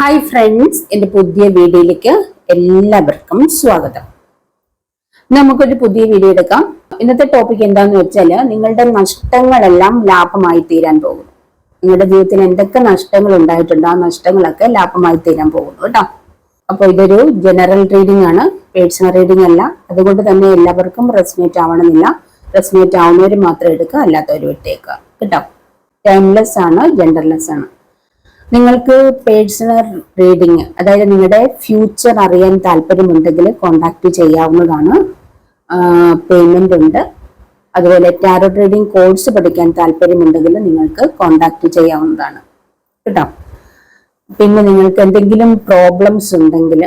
Hi friends, എൻ്റെ പുതിയ വീഡിയോയിലേക്ക് എല്ലാവർക്കും സ്വാഗതം. നമുക്കൊരു പുതിയ വീഡിയോ എടുക്കാം. ഇന്നത്തെ ടോപ്പിക് എന്താന്ന് വെച്ചാൽ, നിങ്ങളുടെ നഷ്ടങ്ങളെല്ലാം ലാഭമായി തീരാൻ പോകുന്നു. നിങ്ങളുടെ ജീവിതത്തിൽ എന്തൊക്കെ നഷ്ടങ്ങൾ ഉണ്ടായിട്ടുണ്ടോ ആ നഷ്ടങ്ങളൊക്കെ ലാഭമായി തീരാൻ പോകുന്നു കേട്ടോ. അപ്പോൾ ഇതൊരു ജനറൽ റീഡിംഗ് ആണ്, പേഴ്സണൽ റീഡിംഗ് അല്ല. അതുകൊണ്ട് തന്നെ എല്ലാവർക്കും റെസ്നേറ്റ് ആവണമെന്നില്ല. റെസ്നേറ്റ് ആവുന്നവർ മാത്രം എടുക്കുക, അല്ലാത്തവർ വിട്ടേക്കുക കേട്ടോ. ടൈംലെസ് ആണ്, ജെൻഡർലെസ് ആണ്. നിങ്ങൾക്ക് പേഴ്സണൽ റീഡിങ്, അതായത് നിങ്ങളുടെ ഫ്യൂച്ചർ അറിയാൻ താല്പര്യമുണ്ടെങ്കിൽ കോണ്ടാക്ട് ചെയ്യാവുന്നതാണ്. പേയ്മെന്റ് ഉണ്ട്. അതുപോലെ ടാരോ റീഡിങ് കോഴ്സ് പഠിക്കാൻ താല്പര്യമുണ്ടെങ്കിൽ നിങ്ങൾക്ക് കോണ്ടാക്ട് ചെയ്യാവുന്നതാണ് കേട്ടോ. പിന്നെ നിങ്ങൾക്ക് എന്തെങ്കിലും പ്രോബ്ലംസ് ഉണ്ടെങ്കിൽ,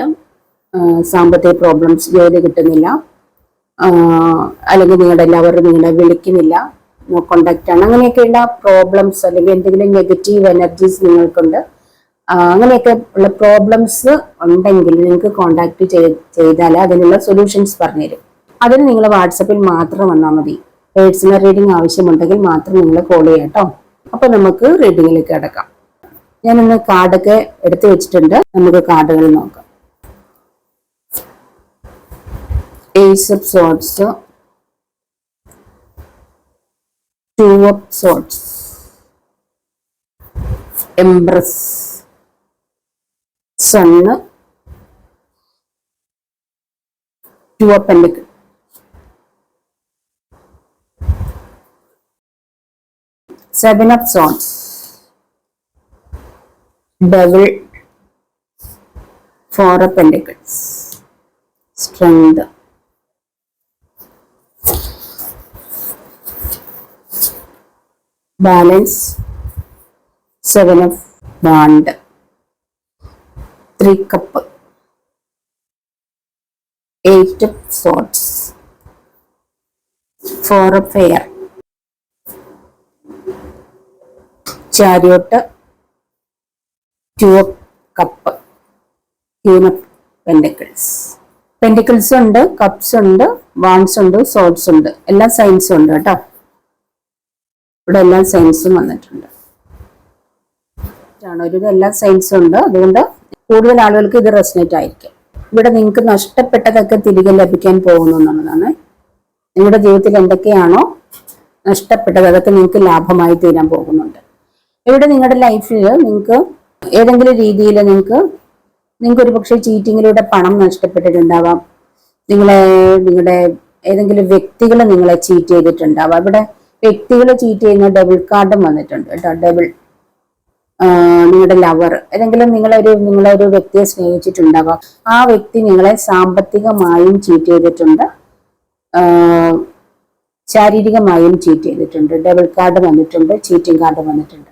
സാമ്പത്തിക പ്രോബ്ലംസ്, ജോലി കിട്ടുന്നില്ല, അല്ലെങ്കിൽ നിങ്ങളുടെ ലവർ നിങ്ങളെ വിളിക്കുന്നില്ല, നോ കോണ്ടാക്ട് ആണ്, അങ്ങനെയൊക്കെയുള്ള പ്രോബ്ലംസ്, അല്ലെങ്കിൽ എന്തെങ്കിലും നെഗറ്റീവ് എനർജീസ് നിങ്ങൾക്കുണ്ട്, അങ്ങനെയൊക്കെ ഉള്ള പ്രോബ്ലംസ് ഉണ്ടെങ്കിൽ നിങ്ങൾക്ക് കോണ്ടാക്ട് ചെയ്താൽ അതിനുള്ള സൊല്യൂഷൻസ് പറഞ്ഞുതരും. അതിന് നിങ്ങൾ വാട്സപ്പിൽ മാത്രം വന്നാൽ മതി. പേഴ്സണൽ റീഡിംഗ് ആവശ്യമുണ്ടെങ്കിൽ മാത്രം നിങ്ങൾ കോൾ ചെയ്യാം കേട്ടോ. അപ്പൊ നമുക്ക് റീഡിങ്ങിലേക്ക് കിടക്കാം. ഞാനിന്ന് കാർഡൊക്കെ എടുത്തു വെച്ചിട്ടുണ്ട്. നമുക്ക് കാർഡുകൾ നോക്കാം. Ace of swords, Two of Swords, Empress, Sun, Two of Pentacles, Seven of Swords, Devil, Four of Pentacles, Strength, Balance, Seven of Wand, Three Cup, Eight of Swords, Four of Air, Chariot, Two of Cup, Queen of Pentacles. Pentacles ഉണ്ട്, cups ഉണ്ട്, wands ഉണ്ട്, swords ഉണ്ട്, എല്ലാ സൈൻസും ഉണ്ട് കേട്ടോ. ഇവിടെ എല്ലാ സയൻസും വന്നിട്ടുണ്ട്. ഒരു എല്ലാ സയൻസും ഉണ്ട്. അതുകൊണ്ട് കൂടുതൽ ആളുകൾക്ക് ഇത് റെസനേറ്റ് ആയിരിക്കും. ഇവിടെ നിങ്ങൾക്ക് നഷ്ടപ്പെട്ടതൊക്കെ തിരികെ ലഭിക്കാൻ പോകുന്നു എന്നുള്ളതാണ്. നിങ്ങളുടെ ജീവിതത്തിൽ എന്തൊക്കെയാണോ നഷ്ടപ്പെട്ടത് അതൊക്കെ നിങ്ങൾക്ക് ലാഭമായി തീരാൻ പോകുന്നുണ്ട്. ഇവിടെ നിങ്ങളുടെ ലൈഫിൽ നിങ്ങൾക്ക് ഏതെങ്കിലും രീതിയിൽ നിങ്ങൾക്ക് ഒരു പക്ഷേ ചീറ്റിങ്ങിലൂടെ പണം നഷ്ടപ്പെട്ടിട്ടുണ്ടാവാം. നിങ്ങളുടെ ഏതെങ്കിലും വ്യക്തികൾ നിങ്ങളെ ചീറ്റ് ചെയ്തിട്ടുണ്ടാവാം. ഇവിടെ വ്യക്തികളെ ചീറ്റ് ചെയ്യുന്ന ഡബിൾ കാർഡും വന്നിട്ടുണ്ട് കേട്ടോ. ഡബിൾ, നിങ്ങളുടെ ലവർ, ഏതെങ്കിലും നിങ്ങളൊരു വ്യക്തിയെ സ്നേഹിച്ചിട്ടുണ്ടാവാം. ആ വ്യക്തി നിങ്ങളെ സാമ്പത്തികമായും ചീറ്റ് ചെയ്തിട്ടുണ്ട്, ശാരീരികമായും ചീറ്റ് ചെയ്തിട്ടുണ്ട്. ഡബിൾ കാർഡ് വന്നിട്ടുണ്ട്, ചീറ്റിംഗ് കാർഡ് വന്നിട്ടുണ്ട്.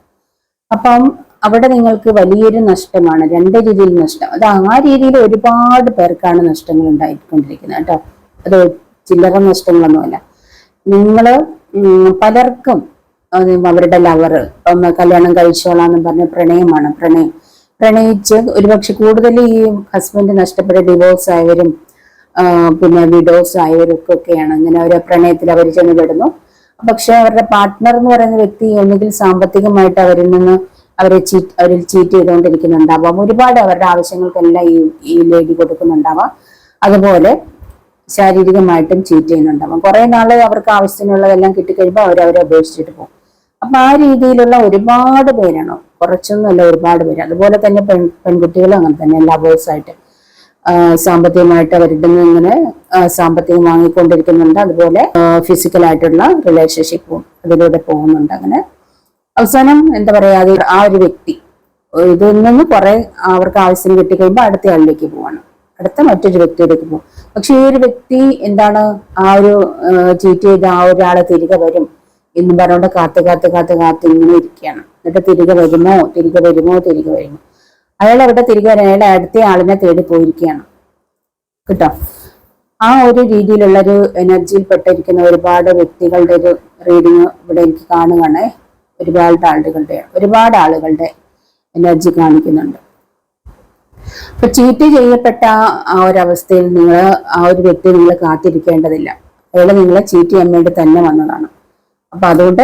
അപ്പം അവിടെ നിങ്ങൾക്ക് വലിയൊരു നഷ്ടമാണ്, രണ്ട് രീതിയിൽ നഷ്ടം. അത് ആ രീതിയിൽ ഒരുപാട് പേർക്കാണ് നഷ്ടങ്ങൾ ഉണ്ടായിക്കൊണ്ടിരിക്കുന്നത് കേട്ടോ. അത് ചില്ലറ നഷ്ടങ്ങളൊന്നുമല്ല. നിങ്ങള് പലർക്കും അവരുടെ ലവർ കല്യാണം കഴിച്ചോളാന്ന് പറഞ്ഞ പ്രണയിച്ച് ഒരുപക്ഷെ കൂടുതൽ ഈ ഹസ്ബൻഡ് നഷ്ടപ്പെട്ട ഡിവോഴ്സ് ആയവരും പിന്നെ വിഡോസ് ആയവർക്കൊക്കെയാണ് ഇങ്ങനെ ഒരു പ്രണയത്തിൽ അവർ ചെന്ന് പെടുന്നു. പക്ഷെ അവരുടെ പാർട്ട്ണർ എന്ന് പറയുന്ന വ്യക്തി ഒന്നുകിൽ സാമ്പത്തികമായിട്ട് അവരിൽ ചീറ്റ് ചെയ്തുകൊണ്ടിരിക്കുന്നുണ്ടാവാം. ഒരുപാട് അവരുടെ ആവശ്യങ്ങൾക്കെല്ലാം ഈ ലേഡി കൊടുക്കുന്നുണ്ടാവാം. അതുപോലെ ശാരീരികമായിട്ടും ചീറ്റ് ചെയ്യുന്നുണ്ടാവും. കുറെ നാള് അവർക്ക് ആവശ്യത്തിനുള്ളതെല്ലാം കിട്ടിക്കഴിയുമ്പോൾ അവരെ ഉപേക്ഷിച്ചിട്ട് പോകും. അപ്പൊ ആ രീതിയിലുള്ള ഒരുപാട് പേരാണ്, കുറച്ചൊന്നുമല്ല, ഒരുപാട് പേര്. അതുപോലെ തന്നെ പെൺകുട്ടികളും അങ്ങനെ തന്നെ ലവേഴ്സായിട്ട് സാമ്പത്തികമായിട്ട് അവരുടെ ഇങ്ങനെ സാമ്പത്തികം വാങ്ങിക്കൊണ്ടിരിക്കുന്നുണ്ട്. അതുപോലെ ഫിസിക്കലായിട്ടുള്ള റിലേഷൻഷിപ്പും അതിലൂടെ പോകുന്നുണ്ട്. അങ്ങനെ അവസാനം എന്താ പറയാ, ആ ഒരു വ്യക്തി ഇതിൽ നിന്ന് കുറെ അവർക്ക് ആവശ്യം കിട്ടിക്കഴിയുമ്പോൾ അടുത്ത ആളിലേക്ക് പോവാണ്, അടുത്ത മറ്റൊരു വ്യക്തിയിലേക്ക് പോകും. പക്ഷെ ഈ ഒരു വ്യക്തി എന്താണ്, ആ ഒരു ചീറ്റ് ചെയ്ത ആ ഒരാളെ തിരികെ വരും എന്ന് പറഞ്ഞുകൊണ്ട് കാത്ത് ഇങ്ങനെ ഇരിക്കുകയാണ്. എന്നിട്ട് തിരികെ വരുമോ. അയാൾ അവിടെ തിരികെ വരാൻ അയാളെ അടുത്ത ആളിനെ തേടി പോയിരിക്കുകയാണ് കേട്ടോ. ആ ഒരു രീതിയിലുള്ള ഒരു എനർജിയിൽ പെട്ടിരിക്കുന്ന ഒരുപാട് വ്യക്തികളുടെ ഒരു റീഡിങ് ഇവിടെ എനിക്ക് കാണുകയാണ്. ഒരുപാട് ആളുകളുടെ എനർജി കാണിക്കുന്നുണ്ട്. അപ്പൊ ചീറ്റ് ചെയ്യപ്പെട്ട ആ ഒരവസ്ഥയിൽ ആ ഒരു വ്യക്തി നിങ്ങൾ കാത്തിരിക്കേണ്ടതില്ല. അയാൾ നിങ്ങളെ ചീറ്റ് ചെയ്യാൻ വേണ്ടി തന്നെ വന്നതാണ്. അപ്പൊ അതുകൊണ്ട്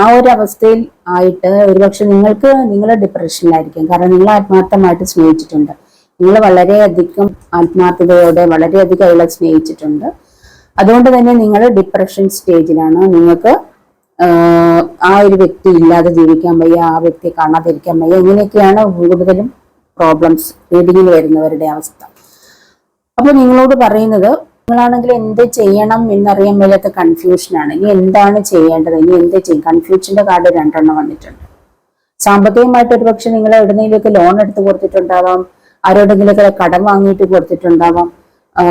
ആ ഒരു അവസ്ഥയിൽ ആയിട്ട് ഒരുപക്ഷെ നിങ്ങൾ ഡിപ്രഷനിലായിരിക്കും. കാരണം നിങ്ങൾ ആത്മാർത്ഥമായിട്ട് സ്നേഹിച്ചിട്ടുണ്ട്. നിങ്ങൾ വളരെയധികം ആത്മാർത്ഥതയോടെ വളരെയധികം അയാളെ സ്നേഹിച്ചിട്ടുണ്ട്. അതുകൊണ്ട് തന്നെ നിങ്ങൾ ഡിപ്രഷൻ സ്റ്റേജിലാണ്. നിങ്ങൾക്ക് ആ ഒരു വ്യക്തി ഇല്ലാതെ ജീവിക്കാൻ വയ്യ, ആ വ്യക്തിയെ കാണാതിരിക്കാൻ വയ്യ. ഇങ്ങനെയൊക്കെയാണ് കൂടുതലും പ്രോബ്ലംസ് റീഡിങ്ങിൽ വരുന്നവരുടെ അവസ്ഥ. അപ്പൊ നിങ്ങളോട് പറയുന്നത്, നിങ്ങളാണെങ്കിൽ എന്ത് ചെയ്യണം എന്നറിയാൻ വയ്യാത്ത കൺഫ്യൂഷനാണ്. ഇനി എന്താണ് ചെയ്യേണ്ടത്, ഇനി എന്ത് ചെയ്യും? കൺഫ്യൂഷന്റെ കാർഡ് 2 വന്നിട്ടുണ്ട്. സാമ്പത്തികമായിട്ട് ഒരു പക്ഷെ നിങ്ങൾ എവിടെന്നെങ്കിലൊക്കെ ലോൺ എടുത്ത് കൊടുത്തിട്ടുണ്ടാവാം, ആരോടെങ്കിലൊക്കെ കടം വാങ്ങിയിട്ട് കൊടുത്തിട്ടുണ്ടാവാം,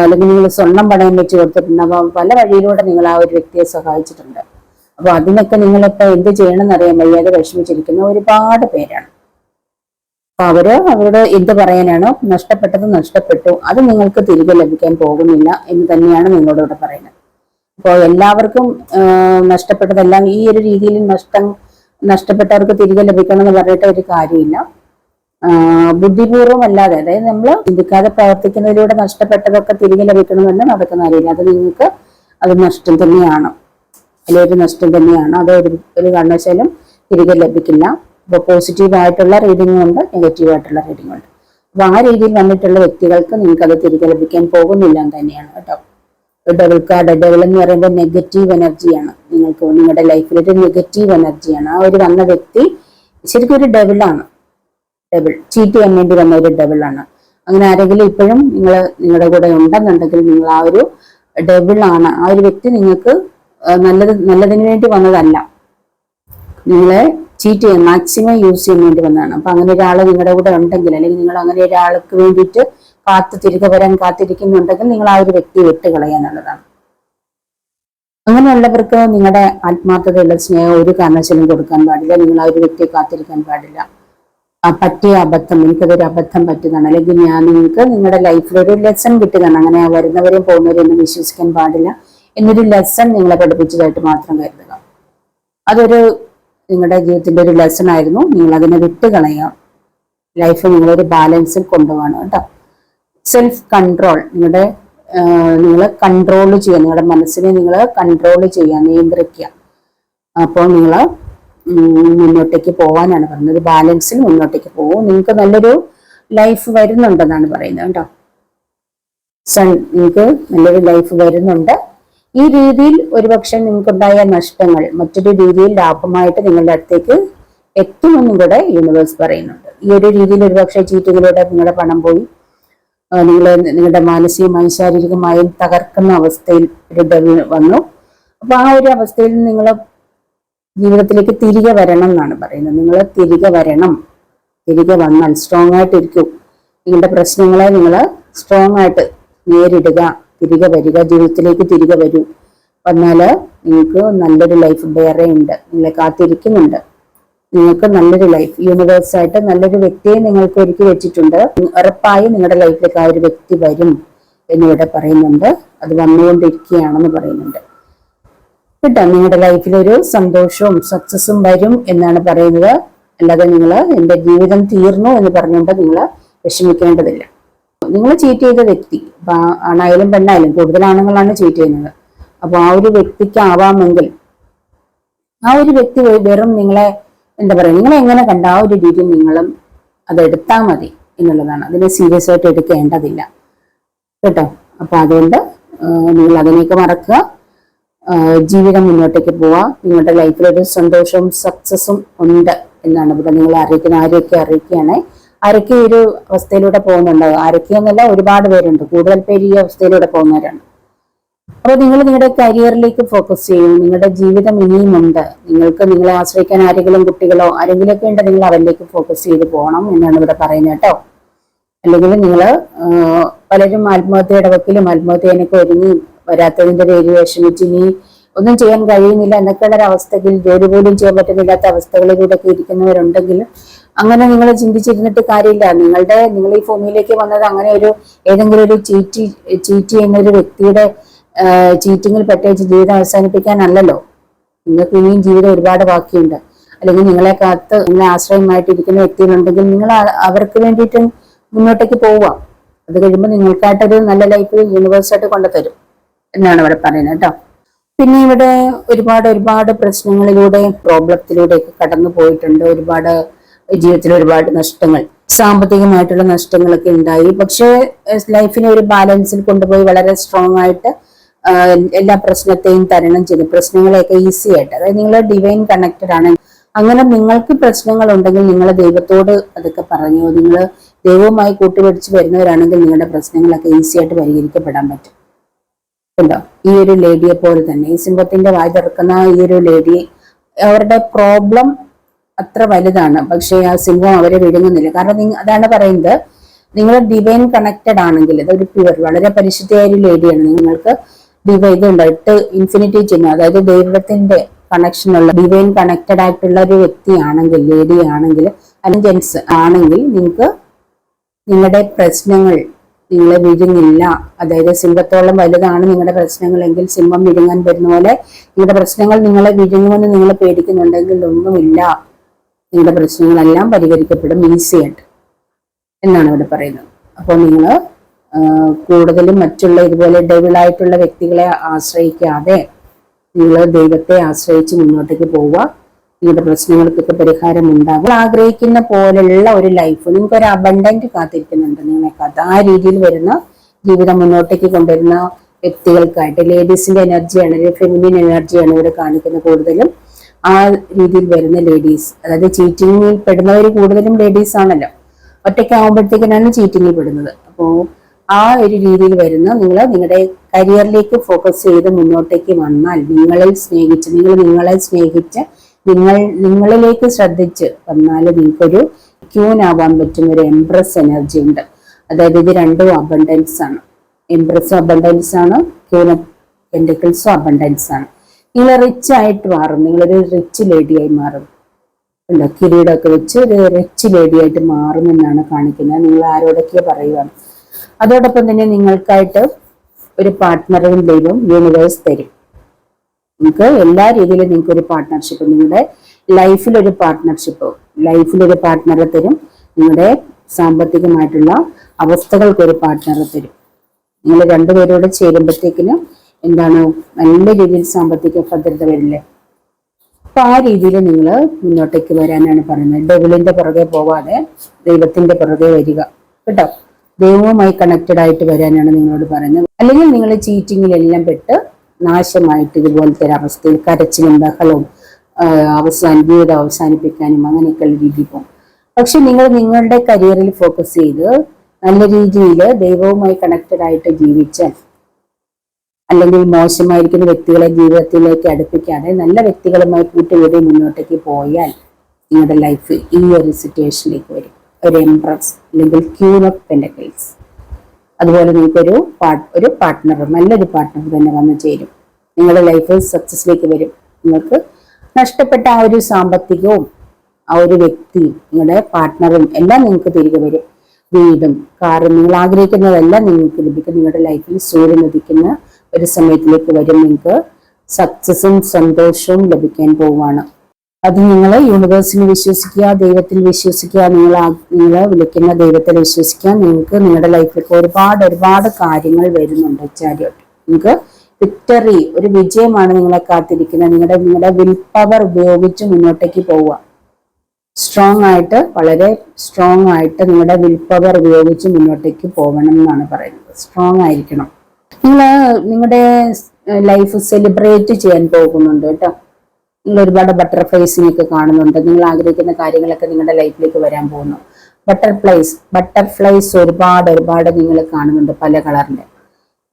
അല്ലെങ്കിൽ നിങ്ങൾ സ്വർണം പണയം വെച്ച് കൊടുത്തിട്ടുണ്ടാവാം. പല വഴിയിലൂടെ നിങ്ങൾ ആ ഒരു വ്യക്തിയെ സഹായിച്ചിട്ടുണ്ട്. അപ്പൊ അതിനൊക്കെ നിങ്ങളിപ്പോ എന്ത് ചെയ്യണം എന്നറിയാൻ വയ്യാതെ വിഷമിച്ചിരിക്കുന്ന ഒരുപാട് പേരാണ്. അപ്പൊ അവരോട് എന്ത് പറയാനാണോ, നഷ്ടപ്പെട്ടത് നഷ്ടപ്പെട്ടു, അത് നിങ്ങൾക്ക് തിരികെ ലഭിക്കാൻ പോകുന്നില്ല എന്ന് തന്നെയാണ് നിങ്ങളോട് ഇവിടെ പറയുന്നത്. അപ്പോൾ എല്ലാവർക്കും നഷ്ടപ്പെട്ടതെല്ലാം ഈ ഒരു രീതിയിൽ നഷ്ടപ്പെട്ടവർക്ക് തിരികെ ലഭിക്കണം എന്ന് പറഞ്ഞിട്ട് ഒരു കാര്യമില്ല. ബുദ്ധിപൂർവ്വം അല്ലാതെ, അതായത് നമ്മൾ ചിന്തിക്കാതെ പ്രവർത്തിക്കുന്നതിലൂടെ നഷ്ടപ്പെട്ടതൊക്കെ തിരികെ ലഭിക്കണമെന്ന് നടക്കുന്ന അറിയില്ല. അത് നിങ്ങൾക്ക് അത് നഷ്ടം തന്നെയാണ്, വലിയൊരു നഷ്ടം തന്നെയാണ്. അത് ഒരു കാരണവശാലും തിരികെ ലഭിക്കില്ല. ഇപ്പോൾ പോസിറ്റീവ് ആയിട്ടുള്ള റീഡിംഗും ഉണ്ട്, നെഗറ്റീവ് ആയിട്ടുള്ള റീഡിംഗും ഉണ്ട്. അപ്പൊ ആ രീതിയിൽ വന്നിട്ടുള്ള വ്യക്തികൾക്ക് നിങ്ങൾക്ക് അത് തിരികെ ലഭിക്കാൻ പോകുന്നില്ല എന്ന് തന്നെയാണ് കേട്ടോ. ഡബിൾ കാർഡ്, ഡബിൾ എന്ന് പറയുമ്പോൾ നെഗറ്റീവ് എനർജിയാണ്. നിങ്ങൾക്ക് നിങ്ങളുടെ ലൈഫിൽ ഒരു നെഗറ്റീവ് എനർജിയാണ്. ആ ഒരു വന്ന വ്യക്തി ശരിക്കും ഒരു ഡബിളാണ്. ഡബിൾ ചീറ്റ് ചെയ്യാൻ വേണ്ടി വന്ന ഒരു ഡബിളാണ്. അങ്ങനെ ആരെങ്കിലും ഇപ്പോഴും നിങ്ങളുടെ കൂടെ ഉണ്ടെന്നുണ്ടെങ്കിൽ നിങ്ങൾ ആ ഒരു ഡബിളാണ്. ആ ഒരു വ്യക്തി നിങ്ങൾക്ക് നല്ലതിന് വേണ്ടി വന്നതല്ല, നിങ്ങളെ ചീറ്റ് ചെയ്യാൻ മാക്സിമം യൂസ് ചെയ്യാൻ വേണ്ടി വന്നതാണ്. അപ്പൊ അങ്ങനെ ഒരാൾ നിങ്ങളുടെ കൂടെ ഉണ്ടെങ്കിൽ, അല്ലെങ്കിൽ നിങ്ങൾ അങ്ങനെ ഒരാൾക്ക് വേണ്ടിയിട്ട് തിരികെ വരാൻ കാത്തിരിക്കുന്നുണ്ടെങ്കിൽ നിങ്ങൾ ആ ഒരു വ്യക്തിയെ വിട്ടുകളയാനുള്ളതാണ്. അങ്ങനെയുള്ളവർക്ക് നിങ്ങളുടെ ആത്മാർത്ഥതയുള്ള സ്നേഹം ഒരു കാരണവശാലും കൊടുക്കാൻ പാടില്ല. നിങ്ങൾ ആ ഒരു വ്യക്തിയെ കാത്തിരിക്കാൻ പാടില്ല. പറ്റിയ അബദ്ധം, എനിക്കതൊരു അബദ്ധം പറ്റിയതാണ്, അല്ലെങ്കിൽ നിങ്ങൾക്ക് നിങ്ങളുടെ ലൈഫിൽ ഒരു ലെസൺ കിട്ടിയതാണ്. അങ്ങനെ വരുന്നവരെയും പോകുന്നവരെയും ഒന്നും വിശ്വസിക്കാൻ പാടില്ല എന്നൊരു ലെസൺ നിങ്ങളെ പഠിപ്പിച്ചതായിട്ട് മാത്രം കരുതുക. അതൊരു നിങ്ങളുടെ ജീവിതത്തിന്റെ ഒരു ലെസൺ ആയിരുന്നു. നിങ്ങൾ അതിനെ വിട്ടുകളയാം. ലൈഫ് നിങ്ങളൊരു ബാലൻസിൽ കൊണ്ടുപോകണം കേട്ടോ. സെൽഫ് കൺട്രോൾ, നിങ്ങൾ കൺട്രോൾ ചെയ്യുക, നിങ്ങളുടെ മനസ്സിനെ നിങ്ങൾ കൺട്രോൾ ചെയ്യുക, നിയന്ത്രിക്കുക. അപ്പോൾ നിങ്ങൾ മുന്നോട്ടേക്ക് പോകാനാണ് പറയുന്നത്. ബാലൻസിൽ മുന്നോട്ടേക്ക് പോകും. നിങ്ങൾക്ക് നല്ലൊരു ലൈഫ് വരുന്നുണ്ടെന്നാണ് പറയുന്നത് കേട്ടോ. നിങ്ങൾക്ക് നല്ലൊരു ലൈഫ് വരുന്നുണ്ട്. ഈ രീതിയിൽ ഒരുപക്ഷെ നിങ്ങൾക്കുണ്ടായ നഷ്ടങ്ങൾ മറ്റൊരു രീതിയിൽ ലാഭമായിട്ട് നിങ്ങളുടെ അടുത്തേക്ക് എത്തുമെന്നും കൂടെ യൂണിവേഴ്സ് പറയുന്നുണ്ട്. ഈ ഒരു രീതിയിൽ ഒരുപക്ഷെ ചീറ്റുകളിലൂടെ നിങ്ങളുടെ പണം പോയി നിങ്ങളുടെ മാനസികമായും ശാരീരികമായും തകർക്കുന്ന അവസ്ഥയിൽ ഒരു ഡബിൾ വന്നു. അപ്പൊ ആ ഒരു അവസ്ഥയിൽ നിങ്ങൾ ജീവിതത്തിലേക്ക് തിരികെ വരണം എന്നാണ് പറയുന്നത്. നിങ്ങൾ തിരികെ വരണം. തിരികെ വന്നാൽ സ്ട്രോങ് ആയിട്ടിരിക്കും. നിങ്ങളുടെ പ്രശ്നങ്ങളെ നിങ്ങൾ സ്ട്രോങ് ആയിട്ട് നേരിടുക. തിരികെ വരിക, ജീവിതത്തിലേക്ക് തിരികെ വരൂ. വന്നാല് നിങ്ങൾക്ക് നല്ലൊരു ലൈഫ് വേറെ ഉണ്ട്, നിങ്ങളെ കാത്തിരിക്കുന്നുണ്ട്. നിങ്ങൾക്ക് നല്ലൊരു ലൈഫ് യൂണിവേഴ്സായിട്ട് നല്ലൊരു വ്യക്തിയെ നിങ്ങൾക്ക് ഒരുക്കി വെച്ചിട്ടുണ്ട്. ഉറപ്പായും നിങ്ങളുടെ ലൈഫിലേക്ക് ആ ഒരു വ്യക്തി വരും എന്നിവിടെ പറയുന്നുണ്ട്. അത് വന്നുകൊണ്ടിരിക്കുകയാണെന്ന് പറയുന്നുണ്ട് കേട്ടോ. നിങ്ങളുടെ ലൈഫിൽ ഒരു സന്തോഷവും സക്സസും വരും എന്നാണ് പറയുന്നത്. അല്ലാതെ നിങ്ങൾ എന്റെ ജീവിതം തീർന്നു എന്ന് പറഞ്ഞുകൊണ്ട് നിങ്ങൾ വിഷമിക്കേണ്ടതില്ല. നിങ്ങൾ ചീറ്റ് ചെയ്ത വ്യക്തി, ആണായാലും പെണ്ണായാലും, കൂടുതൽ ആണുങ്ങളാണ് ചീറ്റ് ചെയ്യുന്നത്. അപ്പൊ ആ ഒരു വ്യക്തിക്ക് ആവാമെങ്കിൽ ആ ഒരു വ്യക്തി വെറും നിങ്ങളെ എന്താ പറയുക, നിങ്ങളെ എങ്ങനെ കണ്ട ആ ഒരു രീതിയിൽ നിങ്ങളും അതെടുത്താൽ മതി എന്നുള്ളതാണ്. അതിനെ സീരിയസ് ആയിട്ട് എടുക്കേണ്ടതില്ല കേട്ടോ. അപ്പൊ അതുകൊണ്ട് നിങ്ങൾ അതിനെയൊക്കെ മറക്കുക, ജീവിതം മുന്നോട്ടേക്ക് പോവാ. നിങ്ങളുടെ ലൈഫിൽ ഒരു സന്തോഷവും സക്സസും ഉണ്ട് എന്നാണ് ഇവിടെ നിങ്ങളെ അറിയിക്കുന്നത്. ആരെയൊക്കെ അറിയിക്കുകയാണ്, ആരൊക്കെ ഈ ഒരു അവസ്ഥയിലൂടെ പോകുന്നുണ്ട്, ആരൊക്കെ എന്നല്ല ഒരുപാട് പേരുണ്ട്, കൂടുതൽ പേര് ഈ അവസ്ഥയിലൂടെ പോകുന്നവരാണ്. അപ്പോൾ നിങ്ങൾ നിങ്ങളുടെ കരിയറിലേക്ക് ഫോക്കസ് ചെയ്യും. നിങ്ങളുടെ ജീവിതം ഇനിയും ഉണ്ട്. നിങ്ങൾക്ക് നിങ്ങളെ ആശ്രയിക്കാൻ ആരെങ്കിലും കുട്ടികളോ ആരെങ്കിലും ഒക്കെ ഉണ്ട്, നിങ്ങൾ അവരിലേക്ക് ഫോക്കസ് ചെയ്ത് പോകണം എന്നാണ് ഇവിടെ പറയുന്നത് കേട്ടോ. അല്ലെങ്കിൽ നിങ്ങൾ പലരും ആത്മഹത്യയുടെ വക്കിലും ആത്മഹത്യനൊക്കെ ഒരുങ്ങി വരാത്തതിന്റെ പേര് വിഷമിച്ച് ഇനി ഒന്നും ചെയ്യാൻ കഴിയുന്നില്ല എന്നൊക്കെയുള്ള ഒരു അവസ്ഥയിൽ, ജോലി പോലും ചെയ്യാൻ പറ്റുന്നില്ലാത്ത അവസ്ഥകളിലൂടെ ഒക്കെ ഇരിക്കുന്നവരുണ്ടെങ്കിൽ അങ്ങനെ നിങ്ങൾ ചിന്തിച്ചിരുന്നിട്ട് കാര്യമില്ല. നിങ്ങൾ ഈ ഭൂമിയിലേക്ക് വന്നത് അങ്ങനെ ഒരു ഏതെങ്കിലും ഒരു ചീറ്റ് ചെയ്യുന്ന ഒരു വ്യക്തിയുടെ ചീറ്റിങ്ങിൽ പറ്റേച്ച് ജീവിതം അവസാനിപ്പിക്കാനല്ലല്ലോ. നിങ്ങൾക്ക് ഇനിയും ജീവിതം ഒരുപാട് ബാക്കിയുണ്ട്. അല്ലെങ്കിൽ നിങ്ങളെ ആശ്രയമായിട്ടിരിക്കുന്ന വ്യക്തികളുണ്ടെങ്കിൽ നിങ്ങൾ അവർക്ക് വേണ്ടിയിട്ട് മുന്നോട്ടേക്ക് പോവുക. അത് കഴിയുമ്പോൾ നിങ്ങൾക്കായിട്ടൊരു നല്ല ലൈഫ് യൂണിവേഴ്സായിട്ട് കൊണ്ടുതരും എന്നാണ് ഇവിടെ പറയുന്നത് കേട്ടോ. പിന്നെ ഇവിടെ ഒരുപാട് പ്രശ്നങ്ങളിലൂടെ, പ്രോബ്ലത്തിലൂടെയൊക്കെ കടന്നു പോയിട്ടുണ്ട്. ജീവിതത്തിൽ ഒരുപാട് നഷ്ടങ്ങൾ, സാമ്പത്തികമായിട്ടുള്ള നഷ്ടങ്ങളൊക്കെ ഉണ്ടായി. പക്ഷേ ലൈഫിനെ ഒരു ബാലൻസിൽ കൊണ്ടുപോയി വളരെ സ്ട്രോങ് ആയിട്ട് എല്ലാ പ്രശ്നത്തെയും തരണം ചെയ്ത്, പ്രശ്നങ്ങളെയൊക്കെ ഈസി ആയിട്ട്, അതായത് നിങ്ങൾ ഡിവൈൻ കണക്റ്റഡ് ആണ്. അങ്ങനെ നിങ്ങൾക്ക് പ്രശ്നങ്ങൾ ഉണ്ടെങ്കിൽ നിങ്ങൾ ദൈവത്തോട് അതൊക്കെ പറഞ്ഞു, നിങ്ങൾ ദൈവവുമായി കൂട്ടുപിടിച്ച് വരുന്നവരാണെങ്കിൽ നിങ്ങളുടെ പ്രശ്നങ്ങളൊക്കെ ഈസി ആയിട്ട് പരിഹരിക്കപ്പെടാൻ പറ്റും. ഉണ്ടോ? ഈ ഒരു ലേഡിയെ പോലെ തന്നെ, ഈ സിംഹത്തിന്റെ വായ തുറക്കുന്ന ഈ ഒരു ലേഡി, അവരുടെ പ്രോബ്ലം അത്ര വലുതാണ്, പക്ഷെ ആ സിംഹം അവരെ വിഴുങ്ങുന്നില്ല. കാരണം അതാണ് പറയുന്നത്, നിങ്ങൾ ഡിവൈൻ കണക്റ്റഡ് ആണെങ്കിൽ, അതൊരു പ്യുവർ, വളരെ പരിശുദ്ധമായ ഒരു ലേഡിയാണ്. നിങ്ങൾക്ക് ഇതുണ്ടായിട്ട് ഇൻഫിനിറ്റി ചിഹ്നം, അതായത് ദൈവത്തിന്റെ കണക്ഷൻ ഉള്ള, ഡിവൈൻ കണക്റ്റഡ് ആയിട്ടുള്ള ഒരു വ്യക്തിയാണെങ്കിൽ, ലേഡി ആണെങ്കിൽ, അല്ലെങ്കിൽ ജെൻസ് ആണെങ്കിൽ, നിങ്ങൾക്ക് നിങ്ങളുടെ പ്രശ്നങ്ങൾ നിങ്ങളെ വിഴുങ്ങില്ല. അതായത് സിംഹത്തോളം വലുതാണ് നിങ്ങളുടെ പ്രശ്നങ്ങളെങ്കിൽ, സിംഹം വിഴുങ്ങാൻ വരുന്ന പോലെ നിങ്ങളുടെ പ്രശ്നങ്ങൾ നിങ്ങളെ വിഴുങ്ങുമെന്ന് നിങ്ങൾ പേടിക്കുന്നുണ്ടെങ്കിൽ ഒന്നുമില്ല, നിങ്ങളുടെ പ്രശ്നങ്ങളെല്ലാം പരിഹരിക്കപ്പെടും ഈസി ആയിട്ട് എന്നാണ് ഇവിടെ പറയുന്നത്. അപ്പോൾ നിങ്ങൾ കൂടുതലും മറ്റുള്ള ഇതുപോലെ ഡെവിളായിട്ടുള്ള വ്യക്തികളെ ആശ്രയിക്കാതെ നിങ്ങൾ ദൈവത്തെ ആശ്രയിച്ച് മുന്നോട്ടേക്ക് പോവുക. നിങ്ങളുടെ പ്രശ്നങ്ങൾക്കൊക്കെ പരിഹാരം ഉണ്ടാകും. ആഗ്രഹിക്കുന്ന പോലുള്ള ഒരു ലൈഫ്, നിങ്ങൾക്ക് ഒരു അബണ്ടന്റ് കാത്തിരിക്കുന്നുണ്ട് നിങ്ങളെക്കാത്ത. ആ രീതിയിൽ വരുന്ന ജീവിതം മുന്നോട്ടേക്ക് കൊണ്ടുവരുന്ന വ്യക്തികൾക്കായിട്ട്, ലേഡീസിന്റെ എനർജിയാണ്, ഒരു ഫെമിനിൻ എനർജിയാണ് ഇവിടെ കാണിക്കുന്നത് കൂടുതലും. ആ രീതിയിൽ വരുന്ന ലേഡീസ്, അതായത് ചീറ്റിങ്ങിൽ പെടുന്നവർ കൂടുതലും ലേഡീസ് ആണല്ലോ. ഒറ്റയ്ക്കാവുമ്പോഴത്തേക്കിനാണ് ചീറ്റിങ്ങിൽ പെടുന്നത്. അപ്പോൾ ആ ഒരു രീതിയിൽ വരുന്ന നിങ്ങളുടെ കരിയറിലേക്ക് ഫോക്കസ് ചെയ്ത് മുന്നോട്ടേക്ക് വന്നാൽ, നിങ്ങളെ സ്നേഹിച്ച് നിങ്ങളിലേക്ക് ശ്രദ്ധിച്ച് വന്നാൽ നിങ്ങൾക്കൊരു ക്യൂൻ ആവാൻ പറ്റും. ഒരു എംപ്രസ് എനർജി ഉണ്ട്. അതായത് ഇത് രണ്ടും അബണ്ടൻസ് ആണ്. എംപ്രസും അബണ്ടൻസ് ആണ്, ക്യൂൻ ഓഫ് പെന്റക്കിൾസും അബണ്ടൻസ് ആണ്. നിങ്ങൾ റിച്ച് ആയിട്ട് മാറും, നിങ്ങളൊരു റിച്ച് ലേഡിയായി മാറും. കിരീടമൊക്കെ വെച്ച് ഒരു റിച്ച് ലേഡിയായിട്ട് മാറുമെന്നാണ് കാണിക്കുന്നത്. നിങ്ങൾ ആരോടൊക്കെയോ പറയുകയാണ്. അതോടൊപ്പം തന്നെ നിങ്ങൾക്കായിട്ട് ഒരു പാർട്ട്ണറും ദൈവം യൂണിവേഴ്സ് തരും. നിങ്ങൾക്ക് എല്ലാ രീതിയിലും നിങ്ങൾക്ക് ഒരു പാർട്ട്ണർഷിപ്പ്, നിങ്ങളുടെ ലൈഫിലൊരു പാർട്ട്ണറെ തരും. നിങ്ങളുടെ സാമ്പത്തികമായിട്ടുള്ള അവസ്ഥകൾക്കൊരു പാർട്ട്ണറെ തരും. നിങ്ങൾ രണ്ടുപേരോട് ചേരുമ്പോഴത്തേക്കിന് എന്താണ്, നല്ല രീതിയിൽ സാമ്പത്തിക ഭദ്രത വരില്ലേ. അപ്പൊ ആ രീതിയിൽ നിങ്ങൾ മുന്നോട്ടേക്ക് വരാനാണ് പറയുന്നത്. ഡെവിളിന്റെ പുറകെ പോവാതെ ദൈവത്തിന്റെ പുറകെ വരിക കേട്ടോ. ദൈവവുമായി കണക്റ്റഡ് ആയിട്ട് വരാനാണ് നിങ്ങളോട് പറയുന്നത്. അല്ലെങ്കിൽ നിങ്ങൾ ചീറ്റിങ്ങിലെല്ലാം പെട്ട് നാശമായിട്ട് ഇതുപോലത്തെ ഒരു അവസ്ഥയിൽ കരച്ചിലും ബഹളവും ജീവിതം അവസാനിപ്പിക്കാനും അങ്ങനെയൊക്കെയുള്ള രീതിയിൽ പോകും. പക്ഷെ നിങ്ങൾ നിങ്ങളുടെ കരിയറിൽ ഫോക്കസ് ചെയ്ത് നല്ല രീതിയിൽ ദൈവവുമായി കണക്റ്റഡ് ആയിട്ട് ജീവിച്ചാൽ, അല്ലെങ്കിൽ മോശമായിരിക്കുന്ന വ്യക്തികളെ ജീവിതത്തിലേക്ക് അടുപ്പിക്കാതെ നല്ല വ്യക്തികളുമായി കൂട്ടുകൂടി മുന്നോട്ടേക്ക് പോയാൽ നിങ്ങളുടെ ലൈഫ് ഈ ഒരു സിറ്റുവേഷനിലേക്ക് വരും. ഒരു എംപ്രസ് അല്ലെങ്കിൽ ക്യൂൻ ഓഫ് പെന്റക്കിൾസ്. അതുപോലെ നിങ്ങൾക്കൊരു പാർട്ട്ണർ, നല്ലൊരു പാർട്ട്ണർ തന്നെ വന്നു ചേരും. നിങ്ങളുടെ ലൈഫ് സക്സസിലേക്ക് വരും. നിങ്ങൾക്ക് നഷ്ടപ്പെട്ട ആ ഒരു സാമ്പത്തികവും ആ ഒരു വ്യക്തിയും നിങ്ങളുടെ പാർട്ട്ണറും എല്ലാം നിങ്ങൾക്ക് തിരികെ വരും. വീടും കാറും നിങ്ങൾ ആഗ്രഹിക്കുന്നതെല്ലാം നിങ്ങൾക്ക് ലഭിക്കും. നിങ്ങളുടെ ലൈഫിൽ സൂര്യൻ ഉദിക്കുന്ന ഒരു സമയത്തിലേക്ക് വരും. നിങ്ങൾക്ക് സക്സസും സന്തോഷവും ലഭിക്കാൻ പോവുകയാണ്. അത് നിങ്ങൾ യൂണിവേഴ്സിനെ വിശ്വസിക്കുക, ദൈവത്തിൽ വിശ്വസിക്കുക, നിങ്ങൾ വിളിക്കുന്ന ദൈവത്തിൽ വിശ്വസിക്കുക. നിങ്ങൾക്ക് നിങ്ങളുടെ ലൈഫിലേക്ക് ഒരുപാട് കാര്യങ്ങൾ വരുന്നുണ്ട്. ചാരിയോട്ട്, നിങ്ങൾക്ക് വിക്ടറി, ഒരു വിജയമാണ് നിങ്ങളെ കാത്തിരിക്കുന്നത്. നിങ്ങളുടെ വിൽ പവർ ഉപയോഗിച്ച് മുന്നോട്ടേക്ക് പോവുക. വളരെ സ്ട്രോങ് ആയിട്ട് നിങ്ങളുടെ വിൽ പവർ ഉപയോഗിച്ച് മുന്നോട്ടേക്ക് പോകണം എന്നാണ് പറയുന്നത്. സ്ട്രോങ് ആയിരിക്കണം. നിങ്ങളുടെ ലൈഫ് സെലിബ്രേറ്റ് ചെയ്യാൻ പോകുന്നുണ്ട് കേട്ടോ. നിങ്ങൾ ഒരുപാട് ബട്ടർഫ്ലൈസിനെയൊക്കെ കാണുന്നുണ്ട്. നിങ്ങൾ ആഗ്രഹിക്കുന്ന കാര്യങ്ങളൊക്കെ നിങ്ങളുടെ ലൈഫിലേക്ക് വരാൻ പോകുന്നു. ബട്ടർഫ്ലൈസ് ഒരുപാട് നിങ്ങൾ കാണുന്നുണ്ട്, പല കളറിന്റെ.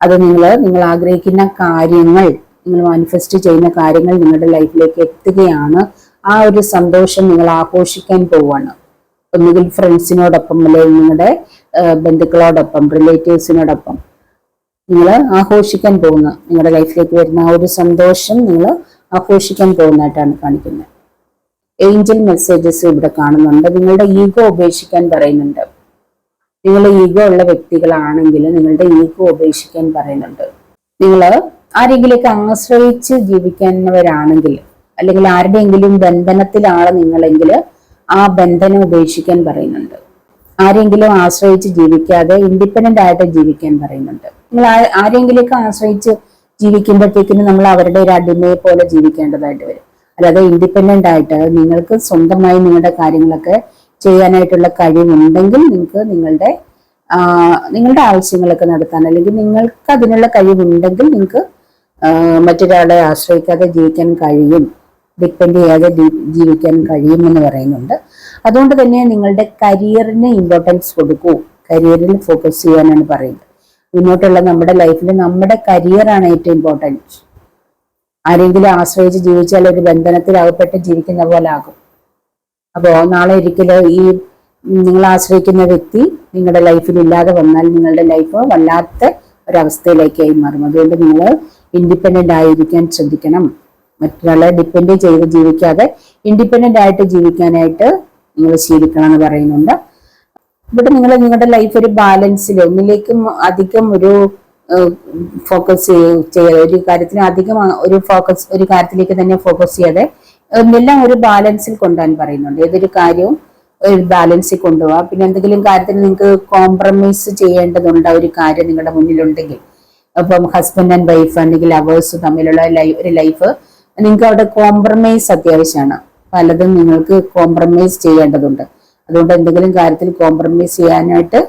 അത് നിങ്ങൾ ആഗ്രഹിക്കുന്ന കാര്യങ്ങൾ, നിങ്ങൾ മാനിഫെസ്റ്റ് ചെയ്യുന്ന കാര്യങ്ങൾ നിങ്ങളുടെ ലൈഫിലേക്ക് എത്തുകയാണ്. ആ ഒരു സന്തോഷം നിങ്ങൾ ആഘോഷിക്കാൻ പോവുകയാണ്. ഒന്നുകിൽ ഫ്രണ്ട്സിനോടൊപ്പം, അല്ലെങ്കിൽ നിങ്ങളുടെ ബന്ധുക്കളോടൊപ്പം, റിലേറ്റീവ്സിനോടൊപ്പം നിങ്ങൾ ആഘോഷിക്കാൻ പോകുന്ന, നിങ്ങളുടെ ലൈഫിലേക്ക് വരുന്ന ആ ഒരു സന്തോഷം നിങ്ങൾ ആഘോഷിക്കാൻ പോകുന്നതായിട്ടാണ് കാണിക്കുന്നത്. ഏഞ്ചൽ മെസ്സേജസ് ഇവിടെ കാണുന്നുണ്ട്. നിങ്ങളുടെ ഈഗോ ഉപേക്ഷിക്കാൻ പറയുന്നുണ്ട്. നിങ്ങൾ ഈഗോ ഉള്ള വ്യക്തികളാണെങ്കിൽ നിങ്ങളുടെ ഈഗോ ഉപേക്ഷിക്കാൻ പറയുന്നുണ്ട്. നിങ്ങൾ ആരെങ്കിലേക്ക് ആശ്രയിച്ച് ജീവിക്കുന്നവരാണെങ്കിൽ, അല്ലെങ്കിൽ ആരുടെയെങ്കിലും ബന്ധനത്തിലാണ് നിങ്ങളെങ്കിൽ ആ ബന്ധനം ഉപേക്ഷിക്കാൻ പറയുന്നുണ്ട്. ആരെങ്കിലും ആശ്രയിച്ച് ജീവിക്കാതെ ഇൻഡിപെൻഡന്റ് ആയിട്ട് ജീവിക്കാൻ പറയുന്നുണ്ട്. നിങ്ങൾ ആരെങ്കിലേക്ക് ആശ്രയിച്ച് ജീവിക്കുമ്പോഴത്തേക്കിനും നമ്മൾ അവരുടെ ഒരു അടിമയെ പോലെ ജീവിക്കേണ്ടതായിട്ട് വരും. അല്ലാതെ ഇൻഡിപെൻഡന്റ് ആയിട്ട് നിങ്ങൾക്ക് സ്വന്തമായി നിങ്ങളുടെ കാര്യങ്ങളൊക്കെ ചെയ്യാനായിട്ടുള്ള കഴിവുണ്ടെങ്കിൽ നിങ്ങൾക്ക് നിങ്ങളുടെ ആവശ്യങ്ങളൊക്കെ നടത്താൻ, അല്ലെങ്കിൽ നിങ്ങൾക്ക് അതിനുള്ള കഴിവുണ്ടെങ്കിൽ നിങ്ങൾക്ക് മറ്റൊരാളെ ആശ്രയിക്കാതെ ജീവിക്കാൻ കഴിയും, ഡിപ്പെൻഡ് ചെയ്യാതെ ജീവിക്കാൻ കഴിയും എന്ന് പറയുന്നുണ്ട്. അതുകൊണ്ട് തന്നെ നിങ്ങളുടെ കരിയറിന് ഇമ്പോർട്ടൻസ് കൊടുക്കൂ, കരിയറിൽ ഫോക്കസ് ചെയ്യാനാണ് പറയുന്നത്. മുന്നോട്ടുള്ള നമ്മുടെ ലൈഫിൽ നമ്മുടെ കരിയറാണ് ഏറ്റവും ഇമ്പോർട്ടൻറ്റ്. ആരെങ്കിലും ആശ്രയിച്ച് ജീവിച്ചാൽ ഒരു ബന്ധനത്തിൽ അകപ്പെട്ട് ജീവിക്കുന്ന പോലെ ആകും. അപ്പോൾ നാളെ ഒരിക്കലും ഈ നിങ്ങൾ ആശ്രയിക്കുന്ന വ്യക്തി നിങ്ങളുടെ ലൈഫിൽ ഇല്ലാതെ വന്നാൽ നിങ്ങളുടെ ലൈഫ് വല്ലാത്ത ഒരവസ്ഥയിലേക്കായി മാറും. അതുകൊണ്ട് നിങ്ങൾ ഇൻഡിപെൻഡന്റ് ആയിരിക്കാൻ ശ്രദ്ധിക്കണം. മറ്റൊരാളെ ഡിപ്പെൻഡ് ചെയ്ത് ജീവിക്കാതെ ഇൻഡിപെൻഡന്റ് ആയിട്ട് ജീവിക്കാനായിട്ട് നിങ്ങൾ ശീലിക്കണം എന്ന് പറയുന്നുണ്ട്. ഇവിടെ നിങ്ങൾ നിങ്ങളുടെ ലൈഫ് ഒരു ബാലൻസിൽ ഒന്നിലേക്കും അധികം ഒരു ഫോക്കസ് ചെയ്യാതെ, ഒരു കാര്യത്തിന് അധികം ഒരു കാര്യത്തിലേക്ക് തന്നെ ഫോക്കസ് ചെയ്യാതെ എല്ലാം ഒരു ബാലൻസിൽ കൊണ്ടുപോകാൻ പറയുന്നുണ്ട്. ഏതൊരു കാര്യവും ഒരു ബാലൻസിൽ കൊണ്ടുപോകാം. പിന്നെ എന്തെങ്കിലും കാര്യത്തിൽ നിങ്ങൾക്ക് കോംപ്രമൈസ് ചെയ്യേണ്ടതുണ്ട്, ഒരു കാര്യം നിങ്ങളുടെ മുന്നിലുണ്ടെങ്കിൽ, അപ്പം ഹസ്ബൻഡ് ആൻഡ് വൈഫ് അല്ലെങ്കിൽ ലവേഴ്സ് തമ്മിലുള്ള ഒരു ലൈഫ്, നിങ്ങൾക്ക് അവിടെ കോംപ്രമൈസ് അത്യാവശ്യമാണ്. പലതും നിങ്ങൾക്ക് കോംപ്രമൈസ് ചെയ്യേണ്ടതുണ്ട്. അതുകൊണ്ട് എന്തെങ്കിലും കാര്യത്തിൽ കോംപ്രമൈസ് ചെയ്യാനായിട്ട്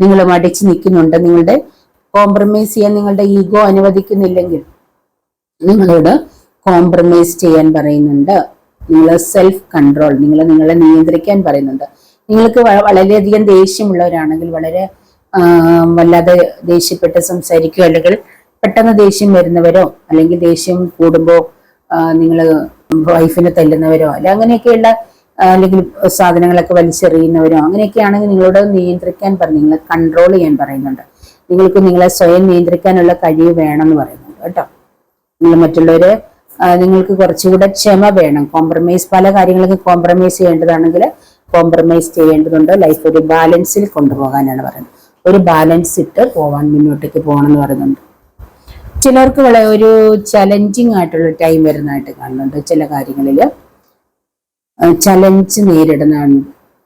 നിങ്ങൾ മടിച്ച് നിൽക്കുന്നുണ്ട്, നിങ്ങളുടെ കോംപ്രമൈസ് ചെയ്യാൻ നിങ്ങളുടെ ഈഗോ അനുവദിക്കുന്നില്ലെങ്കിൽ നിങ്ങളോട് കോംപ്രമൈസ് ചെയ്യാൻ പറയുന്നുണ്ട്. നിങ്ങൾ സെൽഫ് കൺട്രോൾ, നിങ്ങളെ നിയന്ത്രിക്കാൻ പറയുന്നുണ്ട്. നിങ്ങൾക്ക് വളരെയധികം ദേഷ്യമുള്ളവരാണെങ്കിൽ വളരെ വല്ലാതെ ദേഷ്യപ്പെട്ട് സംസാരിക്കുകയോ, അല്ലെങ്കിൽ പെട്ടെന്ന് ദേഷ്യം വരുന്നവരോ, അല്ലെങ്കിൽ ദേഷ്യം കൂടുമ്പോൾ നിങ്ങൾ വൈഫിനെ തല്ലുന്നവരോ, അല്ലെ അങ്ങനെയൊക്കെയുള്ള, അല്ലെങ്കിൽ സാധനങ്ങളൊക്കെ വലിച്ചെറിയുന്നവരോ, അങ്ങനെയൊക്കെ ആണെങ്കിൽ നിങ്ങളോട് നിയന്ത്രിക്കാൻ നിങ്ങളെ കൺട്രോൾ ചെയ്യാൻ പറയുന്നുണ്ട്. നിങ്ങൾക്ക് നിങ്ങളെ സ്വയം നിയന്ത്രിക്കാനുള്ള കഴിവ് വേണമെന്ന് പറയുന്നുണ്ട് കേട്ടോ. നിങ്ങൾ മറ്റുള്ളവരെ നിങ്ങൾക്ക് കുറച്ചുകൂടെ ക്ഷമ വേണം. കോംപ്രമൈസ്, പല കാര്യങ്ങൾക്ക് കോംപ്രമൈസ് ചെയ്യേണ്ടതാണെങ്കിൽ കോംപ്രമൈസ് ചെയ്യേണ്ടതുണ്ട്. ലൈഫ് ഒരു ബാലൻസിൽ കൊണ്ടുപോകാനാണ് പറയുന്നത്. ഒരു ബാലൻസ് ഇട്ട് മുന്നോട്ടേക്ക് പോകണം എന്ന് പറയുന്നുണ്ട്. ചിലർക്ക് വളരെ ഒരു ചലഞ്ചിങ് ആയിട്ടുള്ള ടൈം വരുന്നതായിട്ട് കാണുന്നുണ്ട്. ചില കാര്യങ്ങളിൽ ചലഞ്ച്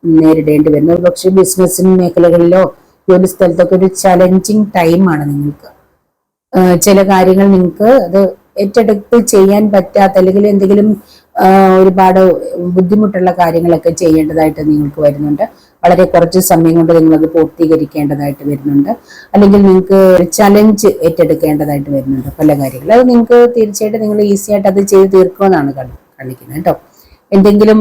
നേരിടേണ്ടി വരുന്നത്. പക്ഷെ ബിസിനസ് മേഖലകളിലോ ജോലി സ്ഥലത്തൊക്കെ ഒരു ചലഞ്ചിങ് ടൈമാണ് നിങ്ങൾക്ക്. ചില കാര്യങ്ങൾ നിങ്ങൾക്ക് അത് ഏറ്റെടുത്ത് ചെയ്യാൻ പറ്റാത്ത, അല്ലെങ്കിൽ എന്തെങ്കിലും ഒരുപാട് ബുദ്ധിമുട്ടുള്ള കാര്യങ്ങളൊക്കെ ചെയ്യേണ്ടതായിട്ട് നിങ്ങൾക്ക് വരുന്നുണ്ട്. വളരെ കുറച്ച് സമയം കൊണ്ട് നിങ്ങളത് പൂർത്തീകരിക്കേണ്ടതായിട്ട് വരുന്നുണ്ട്. അല്ലെങ്കിൽ നിങ്ങൾക്ക് ചലഞ്ച് ഏറ്റെടുക്കേണ്ടതായിട്ട് വരുന്നുണ്ട് പല കാര്യങ്ങൾ. അത് നിങ്ങൾക്ക് തീർച്ചയായിട്ടും നിങ്ങൾ ഈസി ആയിട്ട് അത് ചെയ്ത് തീർക്കുമെന്നാണ് കാണിക്കുന്നത് കേട്ടോ. എന്തെങ്കിലും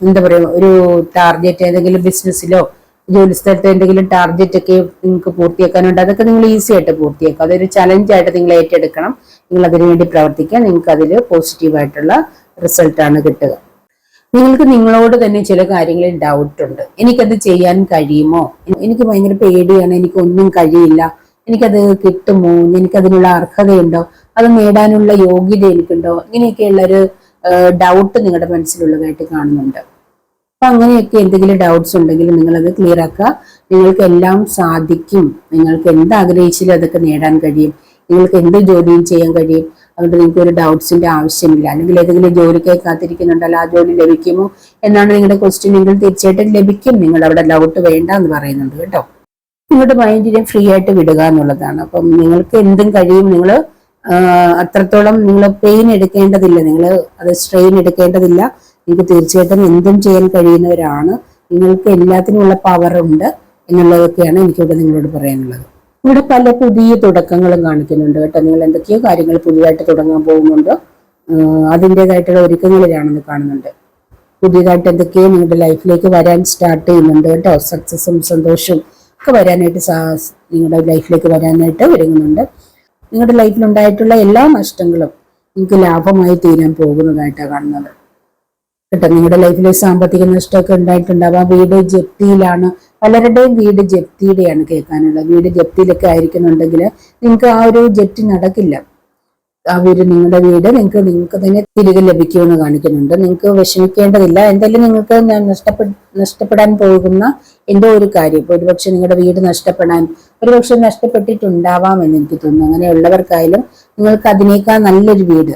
എന്താ പറയുക, ഒരു ടാർഗറ്റ് ഏതെങ്കിലും ബിസിനസ്സിലോ ജോലി സ്ഥലത്ത് എന്തെങ്കിലും ടാർഗറ്റ് ഒക്കെ നിങ്ങൾക്ക് പൂർത്തിയാക്കാനുണ്ട്, അതൊക്കെ നിങ്ങൾ ഈസി ആയിട്ട് പൂർത്തിയാക്കുക. അതൊരു ചലഞ്ചായിട്ട് നിങ്ങൾ ഏറ്റെടുക്കണം. നിങ്ങൾ അതിനുവേണ്ടി പ്രവർത്തിക്കുക. നിങ്ങൾക്ക് അതിൽ പോസിറ്റീവായിട്ടുള്ള റിസൾട്ടാണ് കിട്ടുക. നിങ്ങൾക്ക് നിങ്ങളോട് തന്നെ ചില കാര്യങ്ങളിൽ ഡൗട്ട് ഉണ്ട്. എനിക്കത് ചെയ്യാൻ കഴിയുമോ, എനിക്ക് ഭയങ്കര പേടിയാണ്, എനിക്കൊന്നും കഴിയില്ല, എനിക്കത് കിട്ടുമോ, എനിക്കതിനുള്ള അർഹതയുണ്ടോ, അത് നേടാനുള്ള യോഗ്യത എനിക്കുണ്ടോ, ഇങ്ങനെയൊക്കെയുള്ളൊരു ഡൗട്ട് നിങ്ങളുടെ മനസ്സിലുള്ളതായിട്ട് കാണുന്നുണ്ട്. അപ്പൊ അങ്ങനെയൊക്കെ എന്തെങ്കിലും ഡൗട്ട്സ് ഉണ്ടെങ്കിൽ നിങ്ങളത് ക്ലിയർ ആക്കുക. നിങ്ങൾക്ക് എല്ലാം സാധിക്കും. നിങ്ങൾക്ക് എന്ത് ആഗ്രഹിച്ചാലും അതൊക്കെ നേടാൻ കഴിയും. നിങ്ങൾക്ക് എന്ത് ജോലിയും ചെയ്യാൻ കഴിയും. അതുകൊണ്ട് നിങ്ങൾക്ക് ഒരു ഡൗട്ട്സിന്റെ ആവശ്യമില്ല. അല്ലെങ്കിൽ ഏതെങ്കിലും ജോലിക്കായി കാത്തിരിക്കുന്നുണ്ടല്ലോ, ആ ജോലി ലഭിക്കുമോ എന്നാണ് നിങ്ങളുടെ ക്വസ്റ്റ്യൻ എങ്കിൽ തീർച്ചയായിട്ടും ലഭിക്കും. നിങ്ങൾ അവിടെ ഡൗട്ട് വേണ്ട എന്ന് പറയുന്നുണ്ട് കേട്ടോ. നിങ്ങളുടെ മൈൻഡിനെ ഫ്രീ ആയിട്ട് വിടുക എന്നുള്ളതാണ്. അപ്പം നിങ്ങൾക്ക് എന്തും കഴിയും. നിങ്ങൾ അത്രത്തോളം നിങ്ങൾ പെയിൻ എടുക്കേണ്ടതില്ല, നിങ്ങൾ അത് സ്ട്രെയിൻ എടുക്കേണ്ടതില്ല. നിങ്ങൾക്ക് തീർച്ചയായിട്ടും എന്തും ചെയ്യാൻ കഴിയുന്നവരാണ്. നിങ്ങൾക്ക് എല്ലാത്തിനുമുള്ള പവർ ഉണ്ട് എന്നുള്ളതൊക്കെയാണ് എനിക്കിവിടെ നിങ്ങളോട് പറയാനുള്ളത്. ഇവിടെ പല പുതിയ തുടക്കങ്ങളും കാണിക്കുന്നുണ്ട് കേട്ടോ. നിങ്ങൾ എന്തൊക്കെയോ കാര്യങ്ങൾ പുതിയതായിട്ട് തുടങ്ങാൻ പോകുന്നുണ്ടോ അതിൻ്റെതായിട്ടുള്ള ഒരുക്കങ്ങളിലാണെന്ന് കാണുന്നുണ്ട്. പുതിയതായിട്ട് എന്തൊക്കെയോ നിങ്ങളുടെ ലൈഫിലേക്ക് വരാൻ സ്റ്റാർട്ട് ചെയ്യുന്നുണ്ട് കേട്ടോ. സക്സസും സന്തോഷവും ഒക്കെ വരാനായിട്ട് നിങ്ങളുടെ ലൈഫിലേക്ക് വരാനായിട്ട് ഒരുങ്ങുന്നുണ്ട്. നിങ്ങളുടെ ലൈഫിലുണ്ടായിട്ടുള്ള എല്ലാ നഷ്ടങ്ങളും നിങ്ങൾക്ക് ലാഭമായി തീരാൻ പോകുന്നതായിട്ടാണ് കാണുന്നത് കേട്ടോ. നിങ്ങളുടെ ലൈഫിൽ സാമ്പത്തിക നഷ്ടമൊക്കെ ഉണ്ടായിട്ടുണ്ടാവാം. വീട് ജപ്തിയിലാണ്, പലരുടെയും വീട് ജപ്തിയുടെയാണ് കേൾക്കാനുള്ളത്. വീട് ജപ്തിയിലൊക്കെ ആയിരിക്കുന്നുണ്ടെങ്കിൽ നിങ്ങൾക്ക് ആ ഒരു ജപ്തി നടക്കില്ല. ആ വീട്, നിങ്ങളുടെ വീട് നിങ്ങൾക്ക് തന്നെ തിരികെ ലഭിക്കുമെന്ന് കാണിക്കുന്നുണ്ട്. നിങ്ങൾക്ക് വിഷമിക്കേണ്ടതില്ല. എന്തായാലും നിങ്ങൾക്ക് നഷ്ടപ്പെടാൻ പോകുന്ന എന്തോ ഒരു കാര്യം, ഒരുപക്ഷെ നിങ്ങളുടെ വീട് ഒരുപക്ഷെ നഷ്ടപ്പെട്ടിട്ടുണ്ടാവാം എന്ന് എനിക്ക് തോന്നുന്നു. അങ്ങനെയുള്ളവർക്കായാലും നിങ്ങൾക്ക് അതിനേക്കാൾ നല്ലൊരു വീട്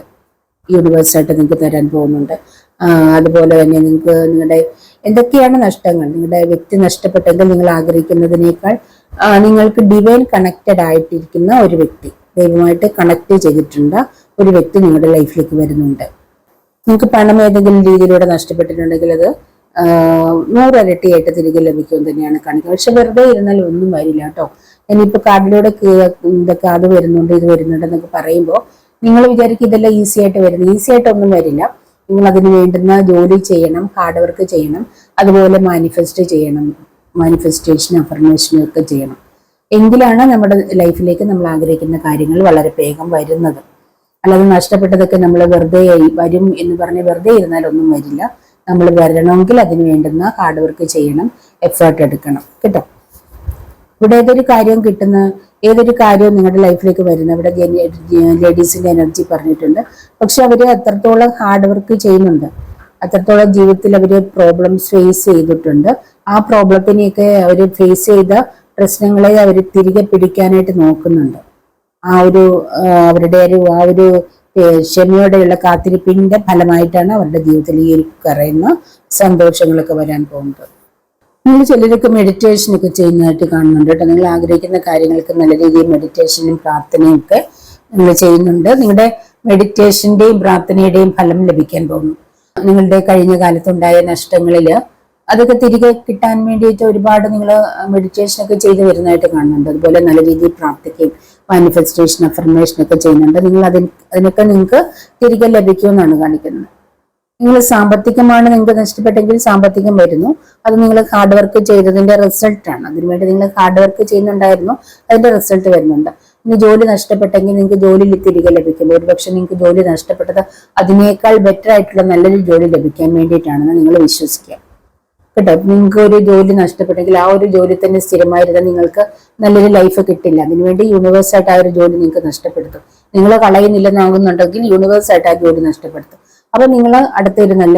യൂണിവേഴ്സായിട്ട് നിങ്ങൾക്ക് തരാൻ പോകുന്നുണ്ട്. അതുപോലെ തന്നെ നിങ്ങളുടെ എന്തൊക്കെയാണ് നഷ്ടങ്ങൾ, നിങ്ങളുടെ വ്യക്തി നഷ്ടപ്പെട്ടെങ്കിൽ നിങ്ങൾ ആഗ്രഹിക്കുന്നതിനേക്കാൾ നിങ്ങൾക്ക് ഡിവൈൻ കണക്റ്റഡ് ആയിട്ടിരിക്കുന്ന ഒരു വ്യക്തി, ദൈവമായിട്ട് കണക്ട് ചെയ്തിട്ടുണ്ട് ഒരു വ്യക്തി നിങ്ങളുടെ ലൈഫിലേക്ക് വരുന്നുണ്ട്. നിങ്ങൾക്ക് പണം ഏതെങ്കിലും രീതിയിലൂടെ നഷ്ടപ്പെട്ടിട്ടുണ്ടെങ്കിൽ അത് 100 ഇരട്ടിയായിട്ട് തിരികെ ലഭിക്കുമെന്ന് തന്നെയാണ് കാണിക്കുന്നത്. പക്ഷെ വെറുതെ ഇരുന്നാൽ ഒന്നും വരില്ല കേട്ടോ. ഇനിയിപ്പോൾ കാർഡിലൂടെ ഇതൊക്കെ അത് വരുന്നുണ്ട് ഇത് വരുന്നുണ്ട് എന്നൊക്കെ പറയുമ്പോൾ നിങ്ങൾ വിചാരിക്കും ഇതെല്ലാം ഈസി ആയിട്ട് വരുന്നത്. ഈസി ആയിട്ടൊന്നും വരില്ല. നിങ്ങൾ അതിന് വേണ്ടുന്ന ജോലി ചെയ്യണം, ഹാർഡ് വർക്ക് ചെയ്യണം, അതുപോലെ മാനിഫെസ്റ്റ് ചെയ്യണം, മാനിഫെസ്റ്റേഷൻ അഫർമേഷനും ഒക്കെ ചെയ്യണം. എങ്കിലാണ് നമ്മുടെ ലൈഫിലേക്ക് നമ്മൾ ആഗ്രഹിക്കുന്ന കാര്യങ്ങൾ വളരെ വേഗം വരുന്നത്. അല്ലാതെ നഷ്ടപ്പെട്ടതൊക്കെ നമ്മൾ വെറുതെ വരും എന്ന് പറഞ്ഞ് വെറുതെ ഇരുന്നാൽ ഒന്നും വരില്ല. നമ്മൾ വരണമെങ്കിൽ അതിന് വേണ്ടുന്ന ഹാർഡ് വർക്ക് ചെയ്യണം, എഫേർട്ട് എടുക്കണം കേട്ടോ. ഇവിടെ ഏതൊരു കാര്യവും കിട്ടുന്ന ഏതൊരു കാര്യവും നിങ്ങളുടെ ലൈഫിലേക്ക് വരുന്ന ഇവിടെ ലേഡീസിന്റെ എനർജി പറഞ്ഞിട്ടുണ്ട്. പക്ഷെ അവര് അത്രത്തോളം ഹാർഡ് വർക്ക് ചെയ്യുന്നുണ്ട്, അത്രത്തോളം ജീവിതത്തിൽ അവര് പ്രോബ്ലംസ് ഫേസ് ചെയ്തിട്ടുണ്ട്. ആ പ്രോബ്ലത്തിനെയൊക്കെ അവർ ഫേസ് ചെയ്ത പ്രശ്നങ്ങളെ അവർ തിരികെ പിടിക്കാനായിട്ട് നോക്കുന്നുണ്ട്. അവരുടെ ആ ഒരു ക്ഷമയോടെയുള്ള കാത്തിരിപ്പിന്റെ ഫലമായിട്ടാണ് അവരുടെ ജീവിതത്തിൽ ഈ പറയുന്ന സന്തോഷങ്ങളൊക്കെ വരാൻ പോകുന്നത്. നിങ്ങൾ ചിലരൊക്കെ മെഡിറ്റേഷനൊക്കെ ചെയ്യുന്നതായിട്ട് കാണുന്നുണ്ട് കേട്ടോ. നിങ്ങൾ ആഗ്രഹിക്കുന്ന കാര്യങ്ങൾക്ക് നല്ല രീതിയിൽ മെഡിറ്റേഷനും പ്രാർത്ഥനയും ഒക്കെ നിങ്ങൾ ചെയ്യുന്നുണ്ട്. നിങ്ങളുടെ മെഡിറ്റേഷന്റെയും പ്രാർത്ഥനയുടെയും ഫലം ലഭിക്കാൻ പോകുന്നു. നിങ്ങളുടെ കഴിഞ്ഞ കാലത്തുണ്ടായ നഷ്ടങ്ങളില് അതൊക്കെ തിരികെ കിട്ടാൻ വേണ്ടിയിട്ട് ഒരുപാട് നിങ്ങൾ മെഡിറ്റേഷൻ ഒക്കെ ചെയ്തു വരുന്നതായിട്ട് കാണുന്നുണ്ട്. അതുപോലെ നല്ല രീതിയിൽ പ്രാർത്ഥിക്കുകയും മാനിഫെസ്റ്റേഷൻ അഫർമേഷൻ ഒക്കെ ചെയ്യുന്നുണ്ട്. നിങ്ങൾ അതിനൊക്കെ നിങ്ങൾക്ക് തിരികെ ലഭിക്കുമെന്നാണ് കാണിക്കുന്നത്. നിങ്ങൾ സാമ്പത്തികമാണ് നിങ്ങൾക്ക് നഷ്ടപ്പെട്ടെങ്കിൽ സാമ്പത്തികം വരുന്നു. അത് നിങ്ങൾ ഹാർഡ് വർക്ക് ചെയ്തതിന്റെ റിസൾട്ടാണ്. അതിനുവേണ്ടി നിങ്ങൾ ഹാർഡ് വർക്ക് ചെയ്യുന്നുണ്ടായിരുന്നു, അതിന്റെ റിസൾട്ട് വരുന്നുണ്ട്. ഇനി ജോലി നഷ്ടപ്പെട്ടെങ്കിൽ നിങ്ങൾക്ക് ജോലി തിരികെ ലഭിക്കും. ഒരുപക്ഷെ നിങ്ങൾക്ക് ജോലി നഷ്ടപ്പെട്ടത് അതിനേക്കാൾ ബെറ്റർ ആയിട്ടുള്ള നല്ലൊരു ജോലി ലഭിക്കാൻ വേണ്ടിയിട്ടാണെന്ന് നിങ്ങൾ വിശ്വസിക്കുക കേട്ടോ. നിങ്ങൾക്ക് ഒരു ജോലി നഷ്ടപ്പെട്ടെങ്കിൽ ആ ഒരു ജോലി തന്നെ സ്ഥിരമായിരുന്നാൽ നിങ്ങൾക്ക് നല്ലൊരു ലൈഫ് കിട്ടില്ല. അതിനുവേണ്ടി യൂണിവേഴ്സായിട്ട് ആ ഒരു ജോലി നിങ്ങൾക്ക് നഷ്ടപ്പെടുത്തും. നിങ്ങൾ കളയുന്നില്ലെന്നാകുന്നുണ്ടെങ്കിൽ യൂണിവേഴ്സായിട്ട് ആ ജോലി നഷ്ടപ്പെടുത്തും. അപ്പൊ നിങ്ങൾ അടുത്തൊരു നല്ല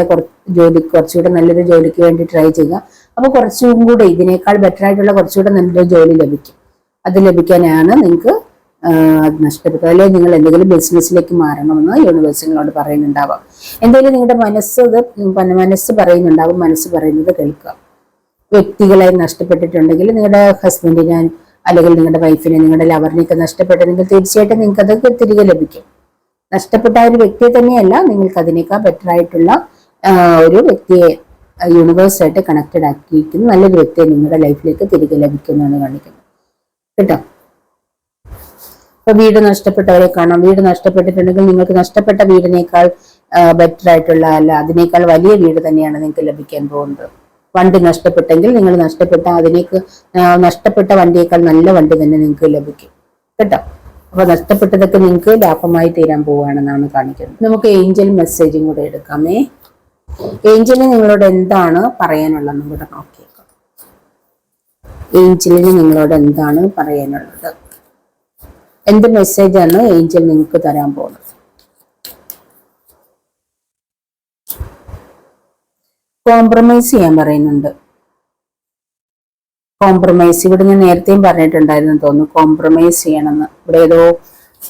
കുറച്ചുകൂടെ നല്ലൊരു ജോലിക്ക് വേണ്ടി ട്രൈ ചെയ്യുക. അപ്പൊ കുറച്ചും കൂടെ ഇതിനേക്കാൾ ബെറ്റർ ആയിട്ടുള്ള കുറച്ചുകൂടെ നല്ലൊരു ജോലി ലഭിക്കും. അത് ലഭിക്കാനാണ് നിങ്ങൾക്ക് നഷ്ടപ്പെട്ടത്. അല്ലെങ്കിൽ നിങ്ങൾ എന്തെങ്കിലും ബിസിനസ്സിലേക്ക് മാറണമെന്ന് യൂണിവേഴ്സിനോട് പറയുന്നുണ്ടാവാം. എന്തായാലും നിങ്ങളുടെ മനസ്സ് പറയുന്നുണ്ടാവും. മനസ്സ് പറയുന്നത് കേൾക്കുക. വ്യക്തികളെ നഷ്ടപ്പെട്ടിട്ടുണ്ടെങ്കിൽ നിങ്ങളുടെ ഹസ്ബൻഡിനെ അല്ലെങ്കിൽ നിങ്ങളുടെ വൈഫിനെ നിങ്ങളുടെ ലവറിനെയൊക്കെ നഷ്ടപ്പെട്ടെങ്കിൽ തീർച്ചയായിട്ടും നിങ്ങൾക്ക് അതൊക്കെ തിരികെ ലഭിക്കും. നഷ്ടപ്പെട്ട ഒരു വ്യക്തിയെ തന്നെയല്ല, നിങ്ങൾക്ക് അതിനേക്കാൾ ബെറ്റർ ആയിട്ടുള്ള ഒരു വ്യക്തിയെ യൂണിവേഴ്സായിട്ട് കണക്റ്റഡ് ആക്കിയിരിക്കുന്ന നല്ലൊരു വ്യക്തിയെ നിങ്ങളുടെ ലൈഫിലേക്ക് തിരികെ ലഭിക്കുന്നതാണ് കാണിക്കുന്നത് കേട്ടോ. ഇപ്പൊ വീട് നഷ്ടപ്പെട്ടവരെ കാണാം. വീട് നഷ്ടപ്പെട്ടിട്ടുണ്ടെങ്കിൽ നിങ്ങൾക്ക് നഷ്ടപ്പെട്ട വീടിനേക്കാൾ ബെറ്റർ ആയിട്ടുള്ള അതിനേക്കാൾ വലിയ വീട് തന്നെയാണ് നിങ്ങൾക്ക് ലഭിക്കാൻ പോകുന്നത്. വണ്ടി നഷ്ടപ്പെട്ടെങ്കിൽ നിങ്ങൾ നഷ്ടപ്പെട്ട വണ്ടിയേക്കാൾ നല്ല വണ്ടി തന്നെ നിങ്ങൾക്ക് ലഭിക്കും കേട്ടോ. അപ്പൊ നഷ്ടപ്പെട്ടതൊക്കെ നിങ്ങൾക്ക് ലാഭമായി തീരാൻ പോവുകയാണെന്നാണ് കാണിക്കുന്നത്. നമുക്ക് ഏഞ്ചൽ മെസ്സേജും കൂടെ എടുക്കാമേ. ഏഞ്ചലിന് നിങ്ങളോട് എന്താണ് പറയാനുള്ളതെന്നും കൂടെ നോക്കിയേക്കാം. ഏഞ്ചലിന് നിങ്ങളോട് എന്താണ് പറയാനുള്ളത്, എന്ത് മെസ്സേജാണ് ഏഞ്ചൽ നിങ്ങൾക്ക് തരാൻ പോകുന്നത്? കോംപ്രമൈസ് ചെയ്യാൻ പറയുന്നുണ്ട്. കോംപ്രമൈസ് ഇവിടെ ഞാൻ നേരത്തെയും പറഞ്ഞിട്ടുണ്ടായിരുന്നു തോന്നുന്നു. കോംപ്രമൈസ് ചെയ്യണമെന്ന് ഇവിടെ ഏതോ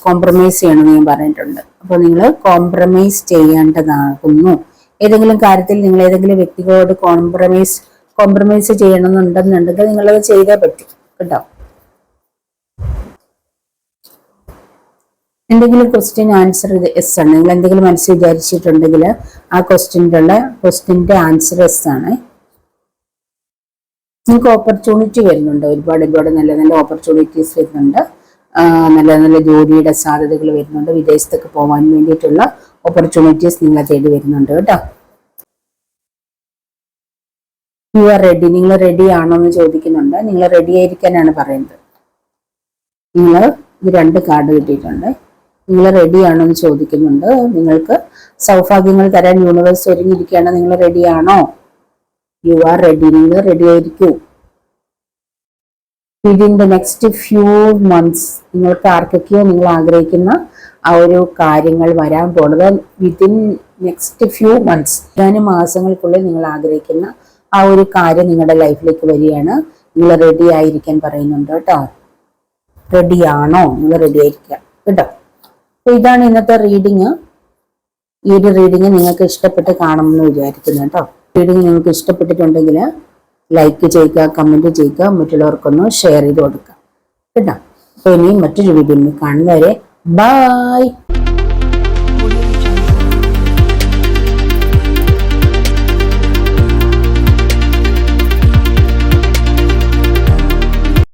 കോംപ്രമൈസ് ചെയ്യണമെന്ന് ഞാൻ പറഞ്ഞിട്ടുണ്ട്. അപ്പോൾ നിങ്ങൾ കോംപ്രമൈസ് ചെയ്യേണ്ടതാകുന്നു. ഏതെങ്കിലും കാര്യത്തിൽ നിങ്ങൾ ഏതെങ്കിലും വ്യക്തികളോട് കോംപ്രമൈസ് ചെയ്യണമെന്നുണ്ടെന്നുണ്ടെങ്കിൽ നിങ്ങളത് ചെയ്തേ പറ്റും കേട്ടോ. എന്തെങ്കിലും ക്വസ്റ്റ്യൻ ആൻസർ എസ് ആണ്. നിങ്ങൾ എന്തെങ്കിലും മനസ്സിൽ വിചാരിച്ചിട്ടുണ്ടെങ്കിൽ ആ ക്വസ്റ്റ്യൻ്റെ ആൻസർ എസ് ആണ്. നിങ്ങൾക്ക് ഓപ്പർച്യൂണിറ്റി വരുന്നുണ്ട്. ഒരുപാട് നല്ല നല്ല ഓപ്പർച്യൂണിറ്റീസ് വരുന്നുണ്ട്. നല്ല നല്ല ജോലിയുടെ സാധ്യതകൾ വരുന്നുണ്ട്. വിദേശത്തൊക്കെ പോകാൻ വേണ്ടിയിട്ടുള്ള ഓപ്പർച്യൂണിറ്റീസ് നിങ്ങളെ തേടി വരുന്നുണ്ട് കേട്ടോ. U are ready. നിങ്ങൾ റെഡി ആണോ എന്ന് ചോദിക്കുന്നുണ്ട്. നിങ്ങൾ റെഡി ആയിരിക്കാനാണ് പറയുന്നത്. നിങ്ങൾ ഇത് 2 കാർഡ് കിട്ടിയിട്ടുണ്ട്. നിങ്ങൾ റെഡി ആണോ എന്ന് ചോദിക്കുന്നുണ്ട്. നിങ്ങൾക്ക് സൗഭാഗ്യങ്ങൾ തരാൻ യൂണിവേഴ്സ് ഒരുങ്ങിയിരിക്കുകയാണ്. നിങ്ങൾ റെഡി ആണോ? You are ready. നിങ്ങൾ റെഡി ആയിരിക്കൂ. Within the next few months നിങ്ങൾക്ക് ആർക്കൊക്കെയോ നിങ്ങൾ ആഗ്രഹിക്കുന്ന ആ ഒരു കാര്യങ്ങൾ വരാൻ പോകുന്നത് വിതിൻ നെക്സ്റ്റ് ഫ്യൂ മന്ത്സ് ഏതാനും മാസങ്ങൾക്കുള്ളിൽ നിങ്ങൾ ആഗ്രഹിക്കുന്ന ആ ഒരു കാര്യം നിങ്ങളുടെ ലൈഫിലേക്ക് വരികയാണ്. നിങ്ങൾ റെഡി ആയിരിക്കാൻ പറയുന്നുണ്ട് കേട്ടോ. റെഡി ആണോ? നിങ്ങൾ റെഡി ആയിരിക്കുക കേട്ടോ. അപ്പൊ ഇതാണ് ഇന്നത്തെ റീഡിങ്. ഈ ഒരു റീഡിങ് നിങ്ങൾക്ക് ഇഷ്ടപ്പെട്ട് കാണുമെന്ന് വിചാരിക്കുന്നു കേട്ടോ. റീഡിങ് നിങ്ങൾക്ക് ഇഷ്ടപ്പെട്ടിട്ടുണ്ടെങ്കിൽ ലൈക്ക് ചെയ്യുക, കമന്റ് ചെയ്യുക, മറ്റുള്ളവർക്കൊന്ന് ഷെയർ ചെയ്ത് കൊടുക്കുക കേട്ടോ. ഇനിയും മറ്റൊരു വീഡിയോയിൽ കാണുന്നവരെ ബൈ.